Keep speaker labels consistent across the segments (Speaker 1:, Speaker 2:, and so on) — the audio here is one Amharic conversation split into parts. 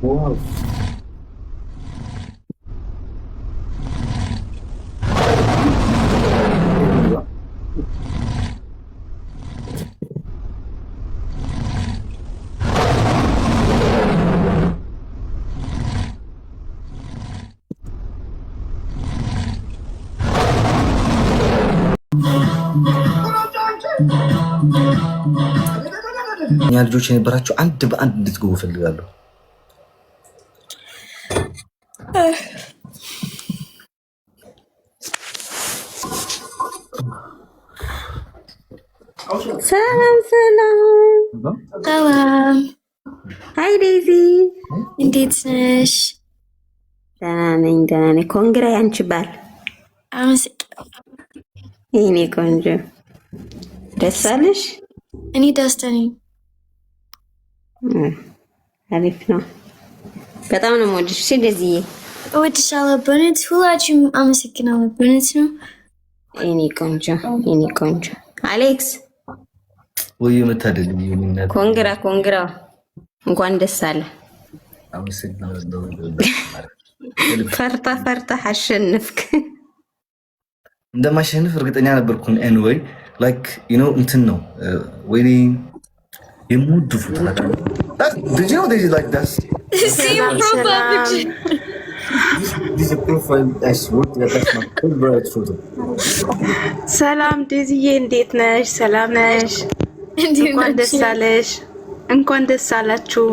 Speaker 1: Wow. እኛ ልጆች የነበራቸው አንድ በአንድ እንድትገቡ ፈልጋለሁ።
Speaker 2: ሰላም ሰላም
Speaker 3: ሰላም።
Speaker 2: ሃይ ዴዚ
Speaker 3: እንዴት ነሽ?
Speaker 2: ደህና ነኝ። ኮንግራ ያንቺ ባል የእኔ ቆንጆ ደስ አለሽ?
Speaker 3: እኔ ደስተኛ ነኝ።
Speaker 2: አሪፍ ነው። በጣም ነው የምወድሽ። እሺ ዴዚዬ
Speaker 3: እወድሻለሁ። በእውነት ሁላችሁም አመሰግናለሁ። በእውነት ነው
Speaker 2: የእኔ ቆንጆ አሌክስ
Speaker 1: ወይ መታደል
Speaker 2: ኮንግራ እንኳን ደስ አለ። ፈርታ አሸንፍክ።
Speaker 1: እንደማሸንፍ እርግጠኛ ነበርኩ። ኤኒዌይ ላይክ ዩ ኖ እንትን ነው ወይኔ የሙድ ፎቶ did you know this is like that
Speaker 3: see your
Speaker 1: profile as what that's my favorite photo
Speaker 4: ሰላም ዴዚዬ እንዴት ነሽ? ሰላም ነሽ? እንኳን ደስ አለሽ። እንኳን ደስ አላችሁ።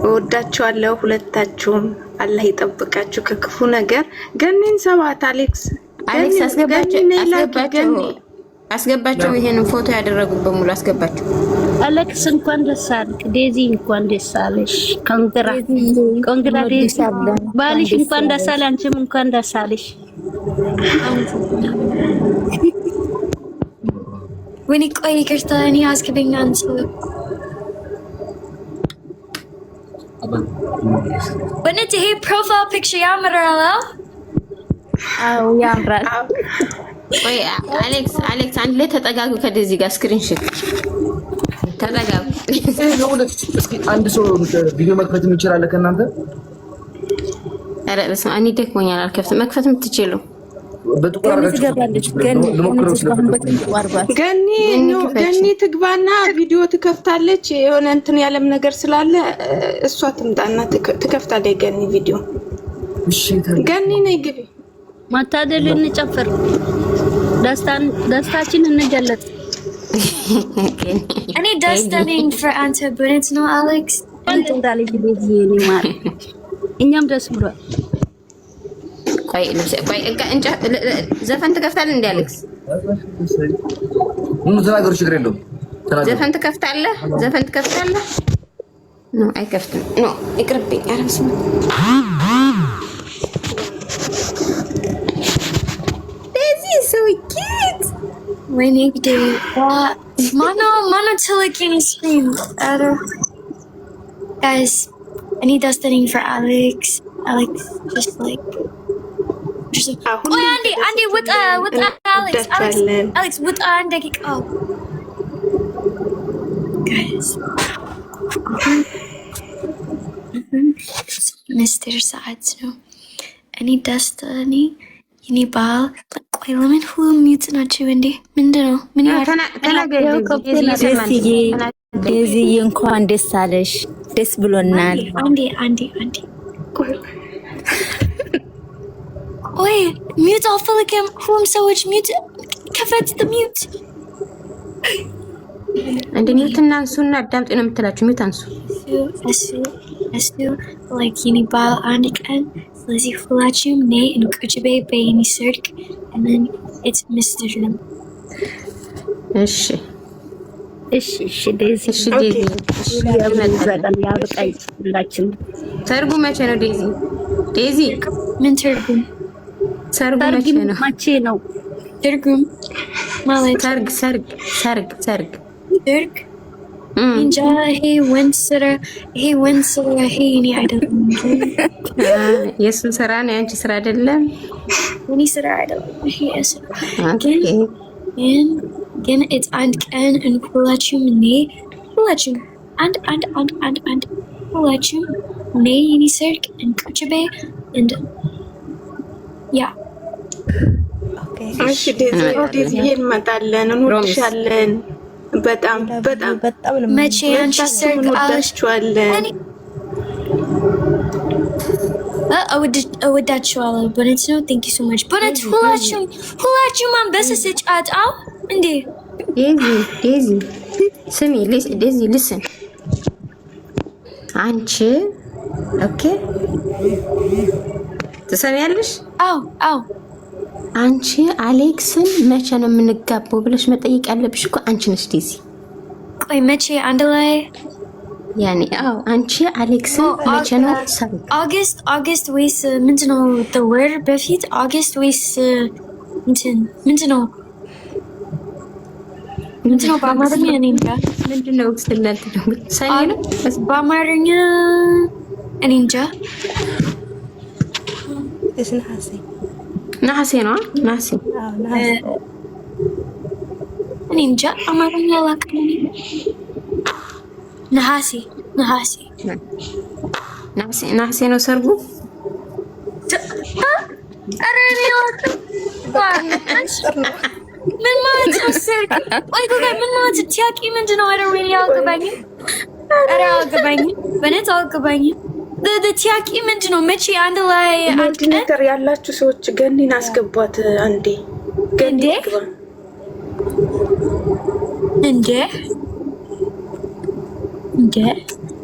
Speaker 4: እወዳችኋለሁ ሁለታችሁም። አላህ ይጠብቃችሁ ከክፉ ነገር። ገኒን ሰባት አሌክስ
Speaker 2: አስገባቸው። ይሄንን ፎቶ ያደረጉት በሙሉ አስገባቸው።
Speaker 5: አሌክስ እንኳን ደስ አለሽ። ዴዚ እንኳን ደስ አለሽ። ኮንግራ ዴዚ ባልሽ እንኳን ደስ አለሽ። አንቺም እንኳን ደስ አለሽ።
Speaker 3: ወይኔ ቆይ ይቅርታ፣ እኔ አስገበኛ አንቺ በእውነት ይሄ ፕሮፋይል ፒክቸር ያምራል።
Speaker 5: አዎ ያምራል።
Speaker 2: ቆይ አሌክስ አንድ ላይ ተጠጋጉ። ከዴዚ ጋር ስክሪንሾት ተጠጋጉ።
Speaker 1: እስኪ አንድ ሰው ቪዲዮ መክፈት ይችላል ከእናንተ?
Speaker 2: ኧረ በስመ አብ እኔ ደክሞኛል፣ አልከፍትም። መክፈት የምትችለው
Speaker 4: ገኒ ትግባና ቪዲዮ ትከፍታለች። የሆነ እንትን ያለም ነገር ስላለ እሷ ትምጣና ትከፍታለች። ገኒ ቪዲዮ ገኒ ነይ ግቢ።
Speaker 5: ማታደል እንጨፍር፣ ደስታችን እንገለጥ።
Speaker 3: እኔ ደስተኛ for አንተ በእውነት ነው አሌክስ።
Speaker 5: አንተ እንዳለች ዴዚ የኔ ማር እኛም ደስ ብሏል።
Speaker 2: ቆይ ዘፈን ትከፍታለህ እንዴ አሌክስ?
Speaker 1: ተናገሩ፣ ችግር የለውም።
Speaker 2: ዘፈን ትከፍታለህ? ኖ አይከፍትም። ኖ ይቅርብኝ። ኧረ በስመ አብ ዴዚ so cute።
Speaker 3: ወይኔ ግዴ ማኖ ትልቅኝ ስክሪን ኧረ guys እኔ ደስተኛ for Alex just like አንዴ ውጣ አሌክስ ውጣ አንድ ደቂቃ ሚስትር ሰዓት ነው። እኔ ደስተኛ የኔ ባል። ቆይ ለምን ሁሉም ሚውት ናቸው እንዴ? ምንድነው? ምን
Speaker 5: ዴዚዬ እንኳን ደስ አለሽ። ደስ ብሎናል።
Speaker 3: አንዴ ወይ ሚውት አልፈልግም። ሁሉም ሰዎች ሚውት ከፈት ሚውት
Speaker 2: እንደ ሚውት እናንሱና አዳምጡ ነው የምትላችሁ። ሚውት አንሱ።
Speaker 3: እሱ ላይክ የኔ ባል አንድ ቀን ስለዚህ ሁላችሁም ነይ እንቁጭ በይ በየኔ ሰርግ and then it's Mr. ነው።
Speaker 2: እሺ
Speaker 5: ዴዚ ያበቃኝ ሁላችን።
Speaker 2: ሰርጉ መቼ ነው ዴዚ?
Speaker 3: ምን ትርጉም?
Speaker 2: ሰርጉ
Speaker 5: መቼ ነው?
Speaker 3: ትርጉም ማለት
Speaker 2: ሰርግ
Speaker 3: እንጃ ይሄ ወንድ ስራ ይሄ እኔ አይደለም።
Speaker 2: የእሱን ስራ ነው የአንቺ ስራ አይደለም።
Speaker 3: እኔ ስራ አይደለም ይሄ ስራ ግን it's አንድ ቀን ሁላችሁም አንድ ሁላችሁም የኔ ሰርግ ቁጭ በይ ያ
Speaker 4: እሺ ዴዚ እንመጣለን፣ እንወድሻለን በጣም
Speaker 3: መቼ አንቺ ሰርግ
Speaker 4: እንወዳችኋለን።
Speaker 3: እወዳችኋለሁ በእውነት ነው። ቴንክ ዩ ሶ ማች በእውነት ሁላችሁም አንበሳ ስጫጣው እንዴ
Speaker 2: ዴዚ ስሚ ዴዚ ልስን አንቺ ኦኬ ትሰሚያለሽ?
Speaker 3: አዎ
Speaker 2: አንቺ አሌክስን መቼ ነው የምንጋባው ብለሽ መጠየቅ ያለብሽ እኮ አንቺ ነሽ ዴዚ።
Speaker 3: ቆይ መቼ አንድ ላይ
Speaker 2: ያኔ አንቺ አሌክስን መቼ ነው ሰርግ?
Speaker 3: ኦገስት ወይስ ምንድነው? ወር በፊት ኦገስት ወይስ ምንድነው በአማርኛ እኔ እንጃ
Speaker 2: ምንድነው ወክስልናል ነው ሰኔ ነው
Speaker 3: በአማርኛ እኔ እንጃ።
Speaker 2: ነሐሴ ነው
Speaker 3: እኔ እንጃ አማርኛ አላውቅም።
Speaker 2: ነሐሴ ነው ሰርጉ።
Speaker 3: ኧረ እኔ ምን ማለት ነው ሰርግ? ቆይ ምን ማለት ቲያቂ ምንድን ነው? ኧረ ወይኔ አልገባኝም። በእውነት አልገባኝም። ቲያቂ ምንድን ነው? መቼ አንድ ላይ
Speaker 4: ነገር ያላችሁ ሰዎች ገኒን አስገቧት አንዴ። ገኒ ግባ እንዴ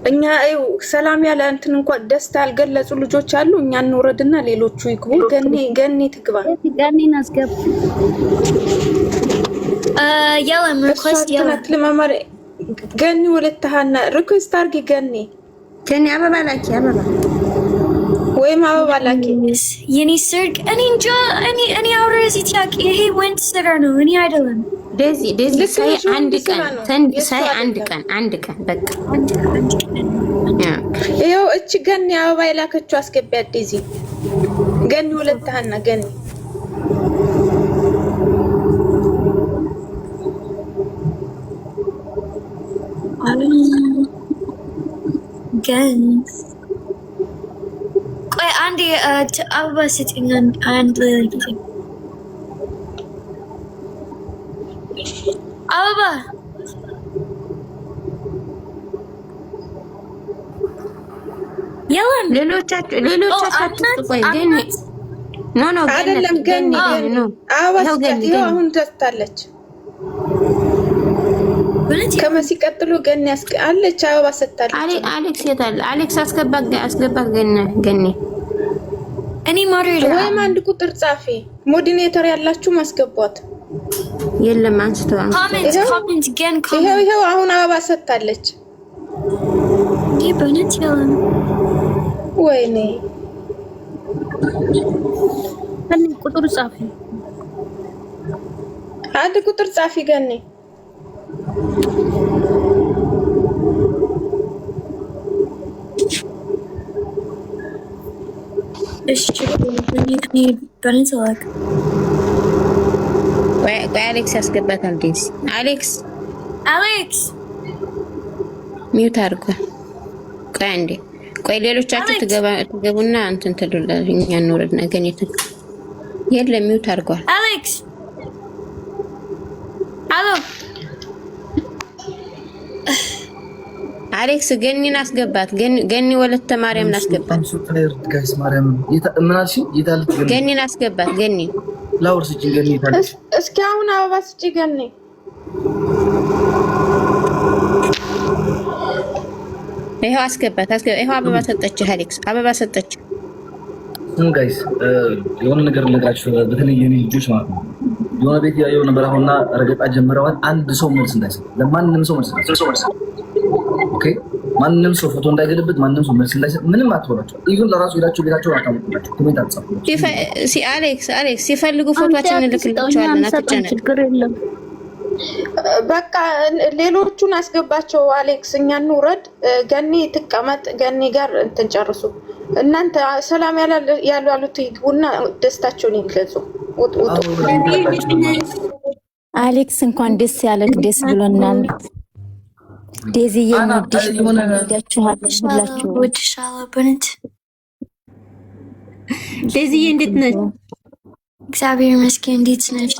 Speaker 4: እኛ ሰላም ያለ እንትን እንኳን ደስታ ያልገለጹ ልጆች አሉ። እኛ እንውረድና ሌሎቹ ይግቡ። ገኒ ትግባ።
Speaker 5: ገኒን አስገባ።
Speaker 3: የለም ሪኩዌስት የለም።
Speaker 4: ለማማር ገኒ ወለተሃና ሪኩዌስት አርጊ። ገኒ
Speaker 2: አበባ ላኪ
Speaker 4: ወይም አበባ ላኪ።
Speaker 3: የኔ ሰርግ እኔ እንጃ። እኔ አውረዚ ቲያቂ ይሄ ወንድ ስራ ነው። እኔ አይደለም
Speaker 2: ዴዚ ሳይ አንድ ቀን በቃ
Speaker 4: ይኸው እቺ ገኒ አበባ የላከችው አስገቢያት። ዴዚ ገኒ ወለተሃና ገኒ
Speaker 3: ቆይ አንዴ አበባ ስጪኝ አንድ ጊዜ አበባ የለም።
Speaker 2: ሌሎቻችሁ ቆይ ገኒ ኖ
Speaker 4: አይደለም ገኒ አበባ ስጪኝ። አሁን ደስታለች ከመሲ ቀጥሎ ገኒ አለች አበባ ሰጣለች።
Speaker 2: አሌክስ የታለ? አሌክስ አስገባ ገኒ
Speaker 3: እኔ ማሪላ
Speaker 4: ወይም አንድ ቁጥር ጻፊ ሞዲኔተር ያላችሁ ማስገቧት።
Speaker 2: የለም አንስተው
Speaker 3: ኮሜንት ገን
Speaker 4: ይሄው አሁን አበባ ሰጣለች።
Speaker 3: ይሄ በእውነት የለም።
Speaker 4: ወይኔ
Speaker 5: አንድ ቁጥር ጻፊ
Speaker 4: አንድ ቁጥር ጻፊ ገኒ
Speaker 3: እሺ እኔ በእንሰላክ
Speaker 2: ቆይ አሌክስ ያስገባታል። ዴዚ አሌክስ ሚውት አድርጓል። ቆይ አንዴ ሌሎቻችሁ ትገቡና እንትን ትሉላችሁ። እኛ እንወርድና ገኒ የለም ሚውት አድርጓል። አሌክስ ገኒን አስገባት። ገኒ ወለተ ማርያምን አስገባት። ገኒን አስገባት። ገኒ
Speaker 1: ላውርስ እቺ ገኒ ታለች።
Speaker 4: እስኪ አሁን አበባ ስጪ ገኒ።
Speaker 2: ይሄው አስገባት። ይሄው አበባ ሰጠች። አሌክስ አበባ ሰጠች።
Speaker 1: ጋይስ የሆነ ነገር ልነግራችሁ፣ በተለይ የኔ ልጆች ማለት ነው የሆነ ቤት ያየው ነበር። አሁንና ረገጣ ጀምረዋል። አንድ ሰው መልስ እንዳይሰጥ፣ ለማንም ሰው መልስ እንዳይሰጥ። ኦኬ ማንንም ሰው ፎቶ እንዳይገለብጥ፣ ማንንም ሰው መልስ እንዳይሰጥ፣ ምንም አትወራቸው። ኢቭን ለራሱ ሄዳችሁ ቤታቸውን አታውቁላችሁ። ኮሜንት አትጻፉ።
Speaker 2: አሌክስ ሲፈልጉ ፎቶአችንን እንልክላቸዋለን። አትጨነቅ።
Speaker 5: ችግር የለም።
Speaker 4: በቃ ሌሎቹን አስገባቸው። አሌክስ እኛ እንውረድ። ገኒ ትቀመጥ። ገኒ ጋር እንትን ጨርሱ። እናንተ ሰላም ያሉት ይግቡና ደስታቸውን ይግለጹ። ውጡ።
Speaker 6: አሌክስ እንኳን ደስ ያለክ፣ ደስ ብሎናል። ዴዚዬ ወድሻለሽ ሁላችሁ።
Speaker 3: ወድሻለሁ በእውነት
Speaker 5: ዴዚዬ እንዴት ነሽ?
Speaker 3: እግዚአብሔር ይመስገን። እንዴት ነሽ?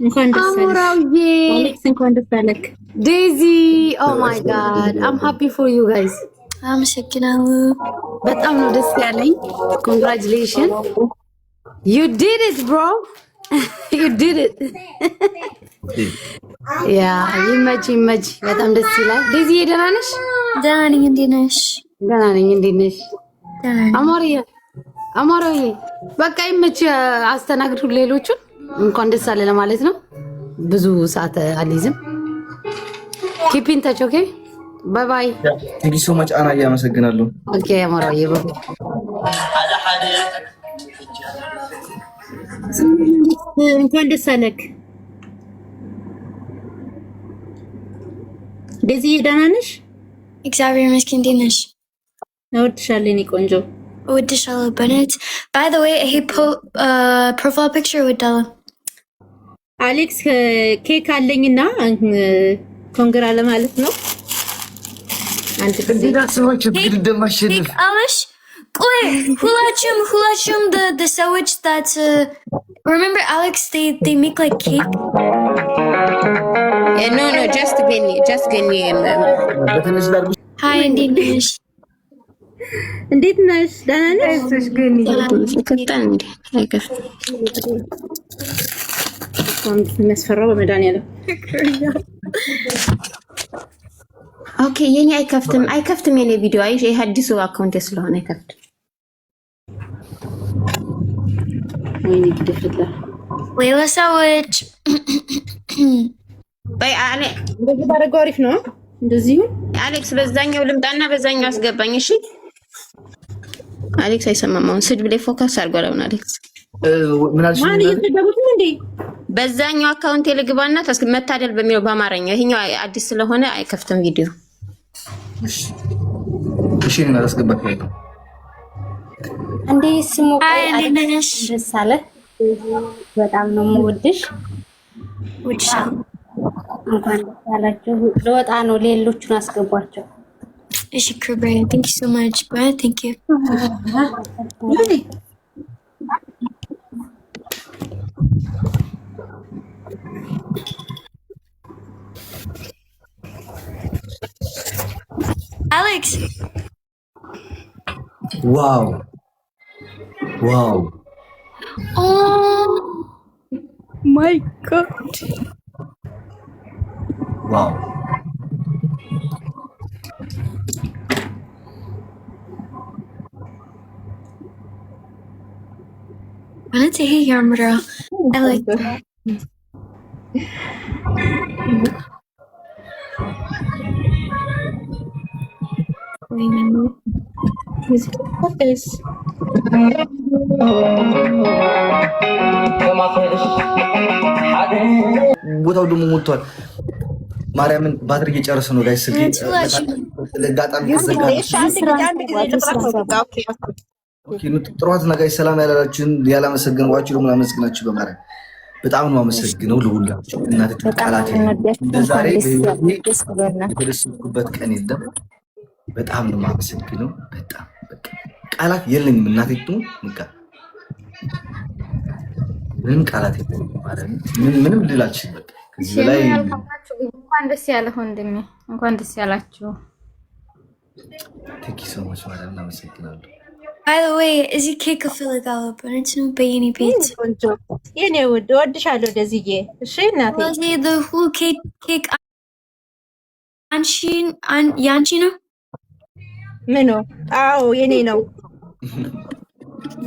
Speaker 5: እንኳን ደስ አለሽ አሌክስ፣ እንኳን ደስ አለክ
Speaker 6: ዴዚ። ኦ ማይ ጋድ አም ሃፒ ፎር ዩ ጋይስ።
Speaker 3: አመሰግናለሁ።
Speaker 6: በጣም ነው ደስ ያለኝ። ኮንግራቹሌሽን ዩ ዲድ ኢት ብሮ ዩ ዲድ ኢት። ያ ይመች። በጣም ደስ ይላል። ዴዚ ደህና ነሽ?
Speaker 3: ደህና ነኝ። እንዴት ነሽ?
Speaker 6: ደህና ነኝ። እንዴት ነሽ? አሞራዬ በቃ ይመች። አስተናግዱ ሌሎቹን። እንኳን ደስ አለ ለማለት ነው። ብዙ ሰዓት አልይዝም። ኪፕ ኢን ታች ኦኬ። ባይ ባይ።
Speaker 1: ቴንክ ዩ ሶ ማች አና። ያመሰግናለሁ።
Speaker 6: ኦኬ አሞራዬ ባይ።
Speaker 5: እንኳን ደስ አለክ ዴዚ። ደህና ነሽ?
Speaker 3: እግዚአብሔር ይመስገን። እንዴት ነሽ?
Speaker 5: እወድሻለሁ የኔ ቆንጆ።
Speaker 3: እወድሻለሁ በእውነት። ባይ ዘ ዌይ ይሄ ፕሮፋይል ፒክቸር እወዳለሁ።
Speaker 5: አሌክስ ኬክ አለኝና ኮንግራ ለማለት ነው። አንተ
Speaker 1: እንዴት አስባችሁ ግን እንደማሸንፍ
Speaker 3: አለሽ? ቆይ ሁላችሁም the ሰዎች that remember Alex they make like cake.
Speaker 2: No, just Gani.
Speaker 1: በትንሽ ላድርግ።
Speaker 3: Hi, እንዴት ነሽ?
Speaker 5: እንዴት ነሽ? ደህና ነሽ? እሺ ገኒ
Speaker 2: ይከፍታል እንዴ? አይከፍት
Speaker 5: ኮንት መስፈራው በመድኃኒዓለም።
Speaker 2: ኦኬ የኔ አይከፍትም የኔ ቪዲዮ። አይ ይሄ አዲሱ አካውንት ስለሆነ አይከፍትም።
Speaker 5: ወይኔ ግድፍላ
Speaker 3: ሌላ ሰዎች
Speaker 2: በይ አለ
Speaker 5: እንደዚህ ባደረገው አሪፍ ነው። እንደዚህ
Speaker 2: አሌክስ በዛኛው ልምጣና በዛኛው አስገባኝ። እሺ አሌክስ አይሰማም። አሁን ስድብ ላይ ፎከስ አድርጓል። አሁን አሌክስ
Speaker 1: ምን አልሽ?
Speaker 5: ማን እየተደቡት ነው እንዴ?
Speaker 2: በዛኛው አካውንት ልግባና መታደል በሚለው በአማርኛ። ይሄኛው አዲስ ስለሆነ አይከፍትም ቪዲዮ።
Speaker 1: እሺ እና አስገባኝ
Speaker 6: እንዴ ስሙ
Speaker 3: አይ ነሽ?
Speaker 6: ደስ አለ። በጣም ነው የምወድሽ።
Speaker 3: ወድሻለሁ።
Speaker 6: እንኳን ደስ ያላችሁ። ለወጣ ነው ሌሎቹን አስገቧቸው።
Speaker 3: እሺ ክብሬ thank you so much. Bye. Thank you. Alex.
Speaker 1: Wow.
Speaker 3: Oh my god.
Speaker 1: Wow.
Speaker 3: Wanna take a camera? I like that.
Speaker 5: What is?
Speaker 1: ቦታው ደግሞ ሞልቷል። ማርያምን ባትሪ እየጨረሰ ነው ጋይስ። ለጋጣሚ ጥሯት እና ጋይስ ሰላም ያላላችሁን ያላመሰገንኳችሁ ደግሞ ላመስግናችሁ በማርያም በጣም ነው አመሰግነው ለሁላችሁ። እናቴ ቃላት ዛሬ የተደሰትኩበት ቀን የለም። በጣም ነው የማመሰግነው። በጣም በቃ ቃላት የለኝም። እናቴ በቃ ምንም ቃላት የለኝም ማለት ምንም ልላችሁ በቃ ከዚህ በላይ
Speaker 7: እንኳን ደስ ያለህ ወንድሜ፣ እንኳን ደስ ያላችሁ።
Speaker 1: ቴንክ ዩ ሶ ማች ማለት እናመሰግናለሁ።
Speaker 3: By the way, is he cake እፈልጋለሁ በእውነት ነው በየኔ ቤት
Speaker 5: የኔ ውድ እወድሻለሁ ደዝዬ። እሺ እናቴ
Speaker 3: ስለዚህ the whole cake ያንቺ ነው?
Speaker 5: ምኑ? አዎ የኔ ነው።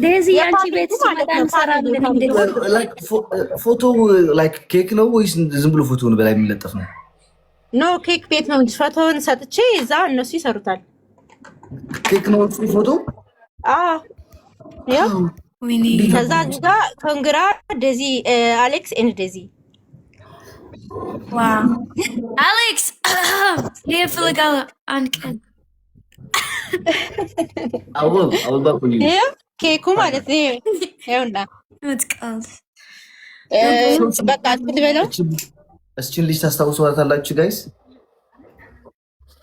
Speaker 5: ዴዚ ያንቺ ቤት ሲመጣ እንሰራለን።
Speaker 1: ፎቶ ላይክ ኬክ ነው ወይስ ዝም ብሎ ፎቶ ነው በላይ የሚለጠፍ ነው?
Speaker 5: ኖ ኬክ ቤት ነው እንጂ ፎቶውን ሰጥቼ እዛ እነሱ ይሰሩታል።
Speaker 1: ኬክ ነው ፎቶ?
Speaker 5: አዎ ያው ከዛ ጋር ኮንግራ ዴዚ አሌክስ ኤንድ ዴዚ
Speaker 3: Wow. Alex! Here for the gala. Anken.
Speaker 1: I will back for you.
Speaker 6: ይኸው ኬኩ ማለት ነው። ይኸውና
Speaker 3: It's cold.
Speaker 6: በቃ ትበለው።
Speaker 1: እችን ልጅ ታስታውሷታላችሁ ጋይስ?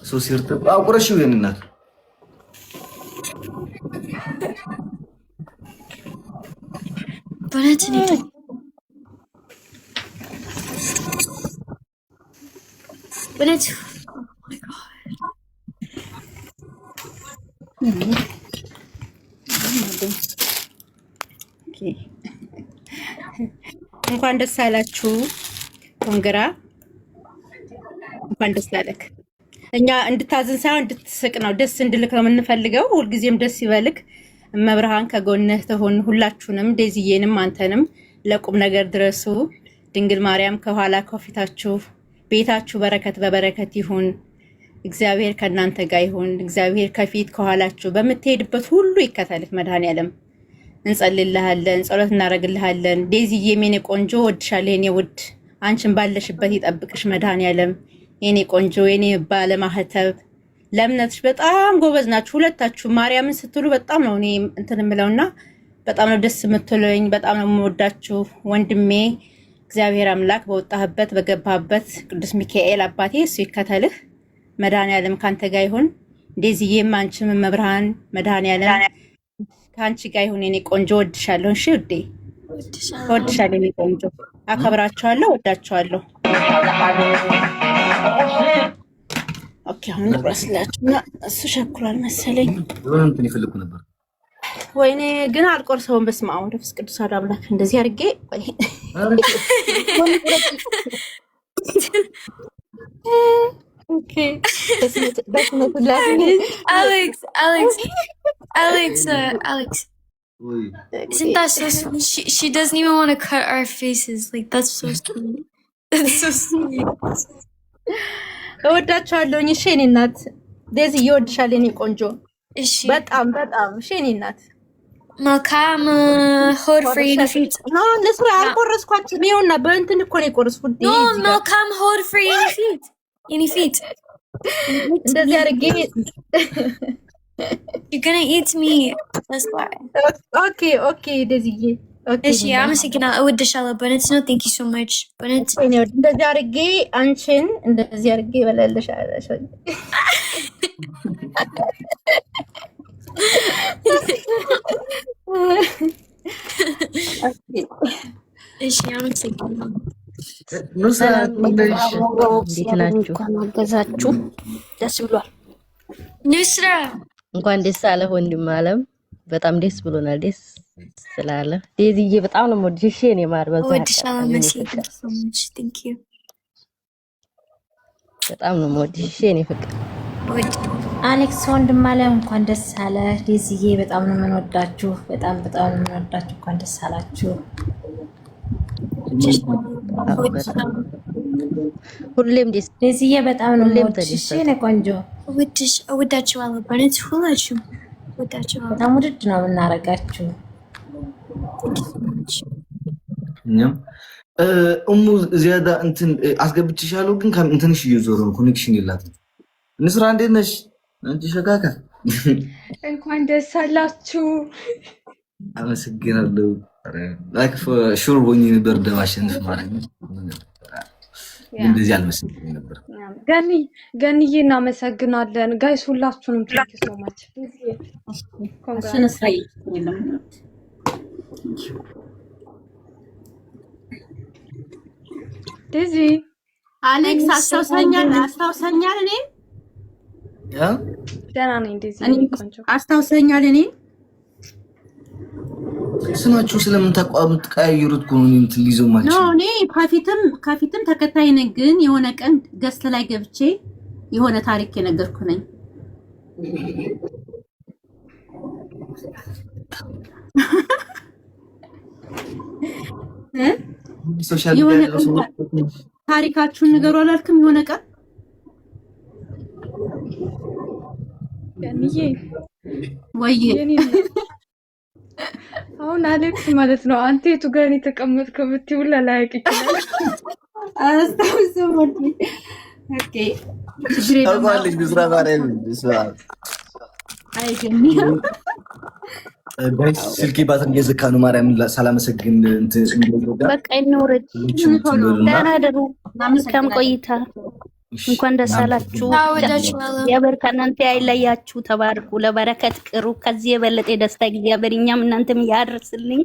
Speaker 1: ሶሲ እርጥብ አቁረሽው የኔ እናት
Speaker 3: በእውነት እኔ በእውነት
Speaker 6: እንኳን ደስ አላችሁ። ኮንግራ እንኳን ደስ አለክ። እኛ እንድታዝን ሳይሆን እንድትስቅ ነው፣ ደስ እንድልክ ነው የምንፈልገው። ሁልጊዜም ደስ ይበልክ። መብርሃን ከጎንህ ትሁን። ሁላችሁንም ዴዚዬንም አንተንም ለቁም ነገር ድረሱ። ድንግል ማርያም ከኋላ ከፊታችሁ፣ ቤታችሁ በረከት በበረከት ይሁን። እግዚአብሔር ከእናንተ ጋር ይሁን። እግዚአብሔር ከፊት ከኋላችሁ በምትሄድበት ሁሉ ይከተልክ። መድኃኔዓለም እንጸልልሃለን፣ ጸሎት እናደርግልሃለን። ዴዚዬ የኔ ቆንጆ ወድሻለሁ የኔ ውድ። አንቺን ባለሽበት ይጠብቅሽ መድኃኔዓለም። የኔ ቆንጆ የኔ ባለማህተብ ለእምነትሽ በጣም ጎበዝ ናችሁ ሁለታችሁ። ማርያምን ስትሉ በጣም ነው እኔ እንትን የምለውና በጣም ነው ደስ የምትሉኝ። በጣም ነው የምወዳችሁ ወንድሜ። እግዚአብሔር አምላክ በወጣህበት በገባህበት ቅዱስ ሚካኤል አባቴ እሱ ይከተልህ። መድኃኔዓለም ካንተ ጋር ይሁን። እንደዚህም አንቺም መብርሃን መድኃኔዓለም ካንቺ ጋር ይሁን። የኔ ቆንጆ ወድሻለሁ። እሺ ውዴ ወድሻለሁ የኔ ቆንጆ። አከብራችኋለሁ፣ ወዳችኋለሁ። ኦኬ አሁን ራስላችሁና እሱ ሸኩራል መሰለኝ።
Speaker 1: እንትን ይፈልጉ ነበር።
Speaker 6: ወይኔ ግን አልቆርሰውም። በስመ አብ ወመንፈስ ቅዱስ አሐዱ አምላክ። እንደዚህ አድርጌ ኦኬ
Speaker 3: Alex. Isn't that so sweet? She doesn't even want to cut our faces. Like, that's so sweet. That's so sweet.
Speaker 6: እወዳችኋለሁ። እሺ የኔ እናት ዴዚ እወድሻለሁ የኔ ቆንጆ።
Speaker 3: እሺ
Speaker 6: በጣም በጣም እሺ የኔ እናት።
Speaker 3: መልካም ሆድ ፍሬ ፊት
Speaker 6: ነው ለስራ አልቆረስኳችሁም። ይኸውና በእንትን እኮ ነው የቆረስኩት።
Speaker 3: ኖ መልካም ሆድ ፍሬ ፊት የኔ ፊት
Speaker 6: እንደዚህ አድርጌ
Speaker 3: You're gonna eat me. That's why.
Speaker 6: Okay, ዴዚዬ
Speaker 3: እሺ አመሰግናለሁ። እወድሻለሁ በእውነት ነው። Thank you so much. በእውነት
Speaker 6: እንደዚህ አድርጌ አንቺን እንደዚህ አድርጌ እበላለሻለሁ።
Speaker 3: እሺ አመሰግናለሁ።
Speaker 8: እንዴት ናችሁ?
Speaker 5: አገዛችሁ ደስ ብሏል።
Speaker 3: ኑስራ
Speaker 8: እንኳን ደስ አለህ ወንድም አለም። በጣም ደስ ብሎናል። ደስ ስላለ ዴዚዬ በጣም ነው የምወድሽ የኔ ማር።
Speaker 3: እወድሻለሁ መሲ። so much. Thank you.
Speaker 8: በጣም ነው የምወድሽ የኔ ፍቅር።
Speaker 7: አሌክስ ወንድም አለም እንኳን ደስ አለ። ዴዚዬ በጣም ነው የምንወዳችሁ፣ በጣም ነው የምንወዳችሁ። እንኳን ደስ አላችሁ።
Speaker 8: ሁሌም ደስ
Speaker 7: ዴዚዬ በጣም ነው የምወድሽ የኔ ቆንጆ።
Speaker 3: እወዳችኋለሁ በእውነት ሁላችሁም እወዳችኋለሁ።
Speaker 7: በጣም ውድድ ነው የምናረጋችሁ።
Speaker 1: እኛም እሙ ዚያዳ እንትን አስገብቼሻለሁ፣ ግን እንትንሽ እየዞረ ነው፣ ኮኔክሽን የላትም። ንስራ እንዴት ነሽ አንቺ ሸካካ?
Speaker 9: እንኳን ደስ አላችሁ።
Speaker 1: አመሰግናለሁ። ላይክ ሹር ሆኜ ነበር እንደማሸንፍ ማለት ነው። እንደዚህ አልመሰለኝም ነበር።
Speaker 9: ገንዬ እናመሰግናለን ጋይስ፣ ሁላችሁንም ቴንክ ዩ ሶ ማች። ዴዚ
Speaker 6: አሌክስ አስታውሰኛል። እኔ
Speaker 9: ደህና ነኝ ዴዚ።
Speaker 6: አስታውሰኛል። እኔ
Speaker 1: ስማችሁ ስለምን ተቀያየሩት? እኮ ነው እንትን ሊይዘው ማለት ነው።
Speaker 6: እኔ ከፊትም ተከታይ ነኝ፣ ግን የሆነ ቀን ገስት ላይ ገብቼ የሆነ ታሪክ የነገርኩ ነኝ።
Speaker 1: ሶሻል ሚዲያ
Speaker 6: ታሪካችሁን ንገሩ አላልክም? የሆነ ቀን
Speaker 9: ገንዬ
Speaker 6: ወይ
Speaker 9: አሁን አሌክስ ማለት ነው አንተ የቱ ጋር ነው የተቀመጥከው ብትይው ላላይክ ይችላል።
Speaker 6: አስታውስም ወልኝ ኦኬ
Speaker 1: ታውቃለች ብስራ ማርያም ብስራ
Speaker 6: አይገኝ
Speaker 1: ጋይስ ስልኬ ባትሪ እየዘካ ነው። ማርያም ሳላመሰግን እንትን እንደወጣ
Speaker 5: በቃ እንውረድ። ደህና ደሩ። መልካም ቆይታ። እንኳን ደስ አላችሁ። እግዚአብሔር ከእናንተ አይለያችሁ። ተባርኩ፣ ለበረከት ቅሩ። ከዚህ የበለጠ ደስታ እግዚአብሔር እኛም እናንተም ያድርስልኝ።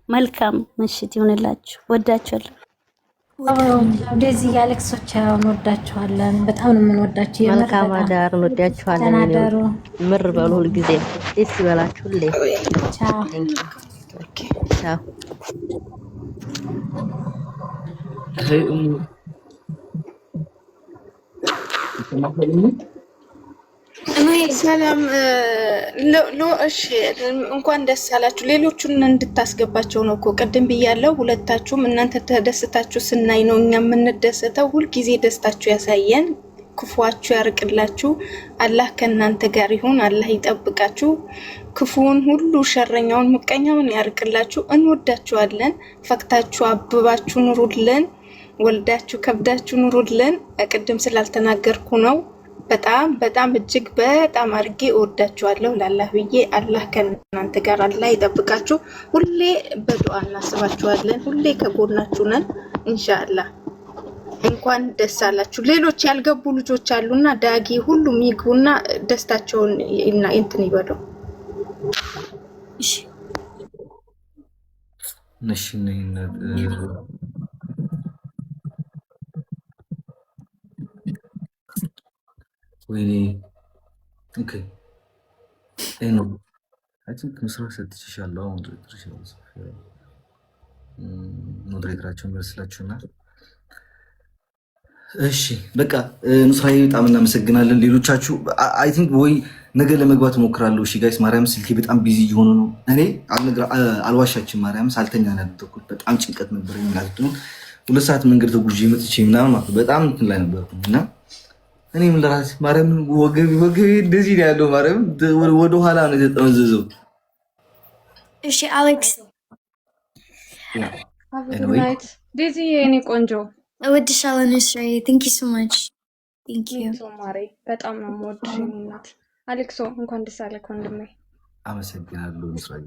Speaker 5: መልካም ምሽት ይሁንላችሁ። ወዳችኋለሁ።
Speaker 7: እንደዚህ አሌክሶች እንወዳችኋለን። በጣም ነው የምንወዳችሁ።
Speaker 8: መልካም አዳር። እንወዳችኋለን።
Speaker 7: ተናደሩ
Speaker 8: ምር በሉ ሁልጊዜ ደስ ይበላችሁ።
Speaker 7: ቻው
Speaker 8: ቻው።
Speaker 4: ሰላም እሺ፣ እንኳን ደስ አላችሁ። ሌሎቹን እንድታስገባቸው ነው እኮ ቅድም ብያለሁ። ሁለታችሁም እናንተ ተደስታችሁ ስናይ ነው እኛ የምንደሰተው። ሁልጊዜ ደስታችሁ ያሳየን፣ ክፉዋችሁ ያርቅላችሁ። አላህ ከእናንተ ጋር ይሁን። አላህ ይጠብቃችሁ። ክፉውን ሁሉ ሸረኛውን፣ ምቀኛውን ያርቅላችሁ። እንወዳችኋለን። ፈክታችሁ አብባችሁ ኑሩልን። ወልዳችሁ ከብዳችሁ ኑሩልን። ቅድም ስላልተናገርኩ ነው። በጣም እጅግ በጣም አድርጌ እወዳችኋለሁ። ላላህ ብዬ አላህ ከእናንተ ጋር አላህ ይጠብቃችሁ። ሁሌ በዱዓ እናስባችኋለን። ሁሌ ከጎናችሁ ነን ኢንሻአላህ። እንኳን ደስ አላችሁ። ሌሎች ያልገቡ ልጆች አሉና ዳጊ ሁሉም ይግቡና ደስታቸውን እንትን ይበሉ። እሺ
Speaker 1: ወይኔ ኦኬ አይኖ አይ ቲንክ መስራት ሰጥቻለሁ። አሁን ሞዴሬተራቸውን መስላችሁና እሺ በቃ ኑስራዬ በጣም እናመሰግናለን። ሌሎቻችሁ አይ ቲንክ ወይ ነገ ለመግባት እሞክራለሁ። እሺ ጋይስ ማርያም ስልኬ በጣም ቢዚ እየሆነ ነው። እኔ አልዋሻችም ማርያም ሳልተኛ ነው ያደረኩት። በጣም ጭንቀት ነበረኝ ማለት ነው። 2 ሰዓት መንገድ ተጉዤ መጥቼ ምናምን ማለት በጣም እንትን ላይ ነበርኩኝ እና እኔም ለራሴ ማርያም ወገቤ እንደዚህ ነው ያለው። ማርያም ወደ ኋላ ነው የተጠመዘዘው።
Speaker 3: እሺ አሌክስ
Speaker 9: ናይት ዲዚ የኔ ቆንጆ
Speaker 3: እወድሻለሁ። ንስራዬ ቴንክ ዩ ሶ ማች ቴንክ ዩ
Speaker 9: ማሬ በጣም ነው የምወድሽ እናት። አሌክሶ እንኳን ደስ አለህ ወንድሜ።
Speaker 1: አመሰግናለሁ ንስራዬ።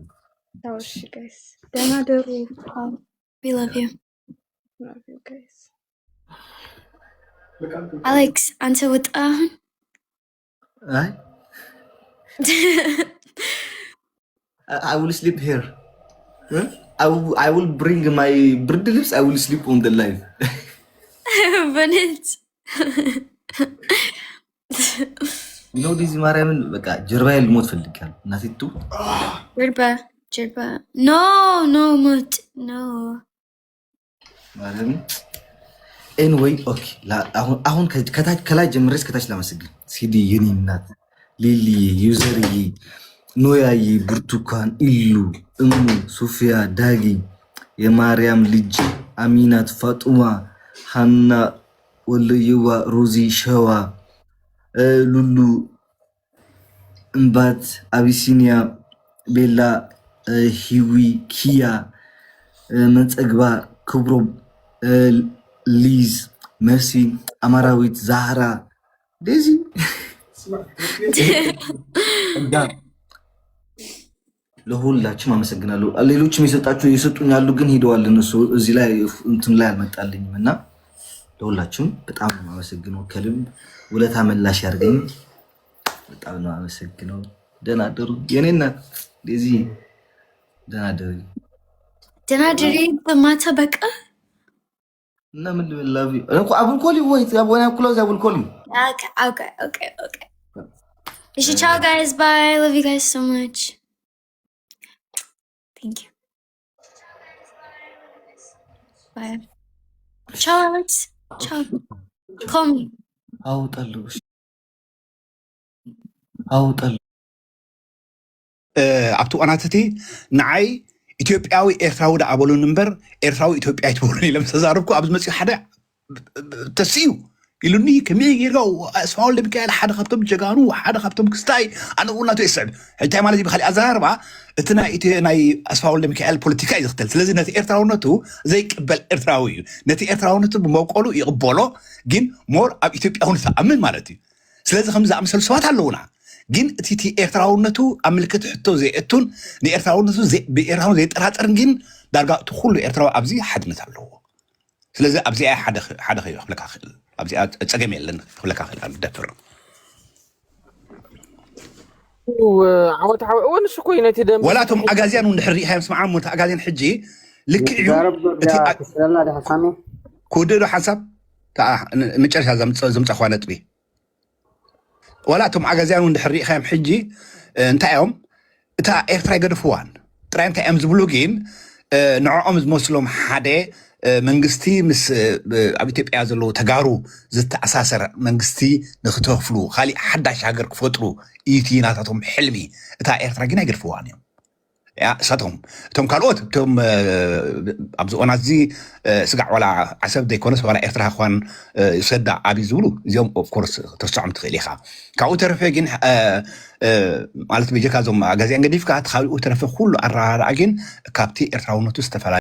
Speaker 9: ታውሽ ጋይስ ደህና ደሩ።
Speaker 3: we love you
Speaker 9: ጋይስ
Speaker 3: አሌክስ አንተ ወጣ
Speaker 1: አይ I will sleep here. I will bring my bird lips. I will sleep on the live.
Speaker 3: በነት
Speaker 1: ነው ዲዚ ማርያምን በቃ ጀርባዬ ልሞት ፈልጋለሁ። እናቴቱ
Speaker 3: ጀርባ ኖ ሞት ኖ
Speaker 1: ማርያም ኤንዌይ ኦኬ። አሁን ከላይ ጀምሬ እስከታች ላመሰግን። ሲዲ የኔ እናት ሊሊ ዩዘርዬ ኖያዬ ብርቱካን ኢሉ እሙ ሶፊያ ዳጊ የማርያም ልጅ አሚናት ፋጡማ ሃና ወለየዋ ሮዚ ሸዋ ሉሉ እምባት አቢሲኒያ ቤላ ሂዊ ኪያ መጸግባ ክብሮ ሊዝ መሲ አማራዊት ዛህራ ዴዚ ለሁላችሁም አመሰግናለሁ። ሌሎችም የሰጡኝ ያሉ ግን ሄደዋል። እነሱ እዚህ ላይ እንትን ላይ አልመጣልኝም እና ለሁላችሁም በጣም አመሰግነው። ከልብ ውለታ መላሽ ያርገኝ። በጣም ነው አመሰግነው። ደህና አደሩ የኔ እናት ዴዚ። ደህና አደሩ
Speaker 3: ደህና አደሪ። በማታ በቃ
Speaker 1: እና ምን ላቪ እኮ አቡል ኮሊ ወይ አቡና ክሎዝ አቡል ኮሊ
Speaker 3: Okay. Ciao guys, bye. Love you guys so much. Thank you. Bye. Ciao Alex. Ciao. Call me.
Speaker 1: አውጣለሁ
Speaker 10: ኣብቲ ቆናትቲ ንዓይ ኢትዮጵያዊ ኤርትራዊ ዳኣበሉን እምበር ኤርትራዊ ኢትዮጵያ ይትበሉን ኢሎም ተዛረብኩ። ኣብዚ መፅኡ ሓደ ተስዩ إلوني كميرو أسمعوا اللي بكال حدا خبطهم جانو حدا خبطهم كستاي أنا قلنا تيسعد حتى ما لازم بخلي أزاربا ناي أسمعوا اللي بكال بوليتيكا يختل لازم نتي إرتراونتو زي قبل إرتراوي نتي إرتراونتو بموقعه يقبله جين مور أب إثيوبيا هون ثأمن مالتي سلازم خمسة أمثال سوات علونا جين تي إرتراونتو أملكت حتى زي إتون دي إرتراونتو زي بإرتراون زي ترات أرنجين درجة تخلو إرتراو أبزي حد مثله سلازم أبزي حدا خير خلك أخل أبزي أتجمع لنا خلك أخل دفر
Speaker 11: وعوت وين شو كوي نتي دم
Speaker 10: ولا تم أجازين ونحري هاي مسمع عمو أجازين حجي لك يوم
Speaker 12: تسلمنا ده حسامي
Speaker 10: كودو حسب تاع مجرش هذا زمت أخوانات بي ولا تم أجازين ونحري هاي حجي انت يوم تاع إيرتراي قدفوان ترى انت أمز بلوجين نوع أمز مسلم حدا منجستي مس أبي تبقى زلو تجارو زت أساسر منجستي نختفلو خالي حدا شاجر كفترو إيتي ناتهم حلمي تا إيرترا جينا يقرفوان يوم يا ساتهم تم كالوت تم أبزو أنازي سقع ولا عسب ديكونس ولا إيرترا أخوان يصدق أبي زولو يوم أوف كورس ترجع متخيلها كأو ترفع جين مالت بيجي كازم جازين قديف كات خالي أو ترفع كله الرعاجين كابتي إيرترا ونتو استفلا